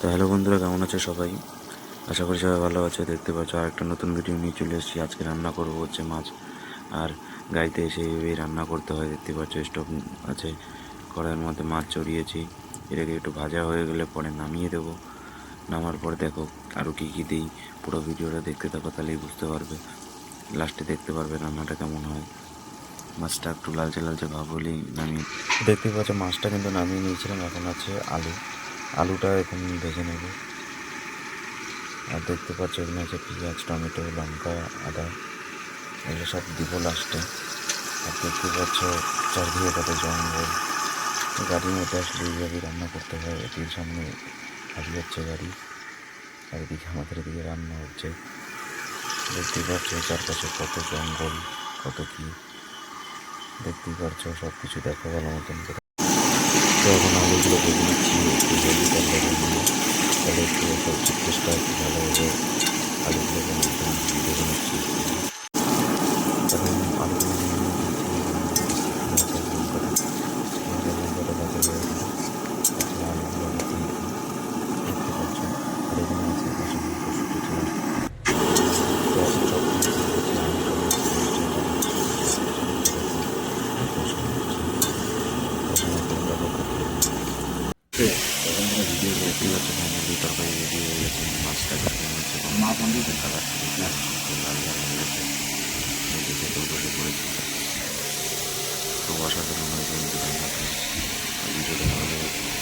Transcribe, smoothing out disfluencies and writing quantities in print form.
তো হ্যালো বন্ধুরা, কেমন আছে সবাই? আশা করি সবাই ভালো আছে। দেখতে পাচ্ছ আর একটা নতুন ভিডিও নিয়ে চলে এসেছি। আজকে রান্না করবো হচ্ছে মাছ। আর গাড়িতে এসে এইভাবেই রান্না করতে হয়। দেখতে পাচ্ছ স্টোভ আছে, কড়াইয়ের মধ্যে মাছ চড়িয়েছি। এটাকে একটু ভাজা হয়ে গেলে পরে নামিয়ে দেবো। নামার পর দেখো আরও কী কী দিই। পুরো ভিডিওটা দেখতে থাকো, তাহলেই বুঝতে পারবে। লাস্টে দেখতে পারবে রান্নাটা কেমন হয়। মাছটা একটু লালচে লালচে ভাব হলেই নামিয়ে দেখতে পাচ্ছ মাছটা কিন্তু নামিয়ে নিয়েছিলাম। এখন আছে আলুটা এখন ভেজে নেব। আর দেখতে পাচ্ছ এখানে আছে পেঁয়াজ, টমেটো, লঙ্কা, আদা, এগুলো সব দিব লাস্টে। আর দেখতে পাচ্ছ চারদিকে কত জঙ্গল। গাড়ির মধ্যে আসলে এইভাবেই রান্না করতে হয়। এটির সামনে হারিয়ে যাচ্ছে গাড়ি, আর এদিকে আমাদের এদিকে রান্না হচ্ছে। দেখতেই পাচ্ছ চারপাশে কত জঙ্গল, কত কি দেখতেই পাচ্ছ। সব কিছু দেখা ভালো মতন করে। তো এখন আলুগুলো ভেজে নিচ্ছি একটু হলুদ আর লবণ দিয়ে। তাহলে একটু সবজির টেস্টটা একটু ভালো হবে। আলুগুলোকে একদম ভেজে নিচ্ছি। এখন আলুগুলো নিয়ে দিয়েছি পেঁয়াজ আর লঙ্কাটা। পেঁয়াজ আর লঙ্কাটা ভাজা হয়ে গেল, তারপরে আলুগুলো আমি দিয়ে দিই। দেখতে পাচ্ছ আর এখানে আছে কষা মাংস কেটেছিলাম। তো এখন সব কিছু দিয়ে দিচ্ছি। আলুটা একটু রোস্ট হয়ে গেলে সব কিছু দিতে থাকি, কষা হচ্ছে। কষানোর পর দেখো কত তখন ধরো ভিডিও দেখতে পাচ্ছ ফাইনালি তরকারি রেডি হয়ে গেছে। মাছটা দেখে মনে হচ্ছে কোনো কালারটা দেখে লাল লাল হয়ে গেছে। দেখে খেতেও বসে পড়েছি। খুব অসাধারণ হয়েছে কিন্তু রান্নাটা। ভিডিওটা ভালো লেগেছে।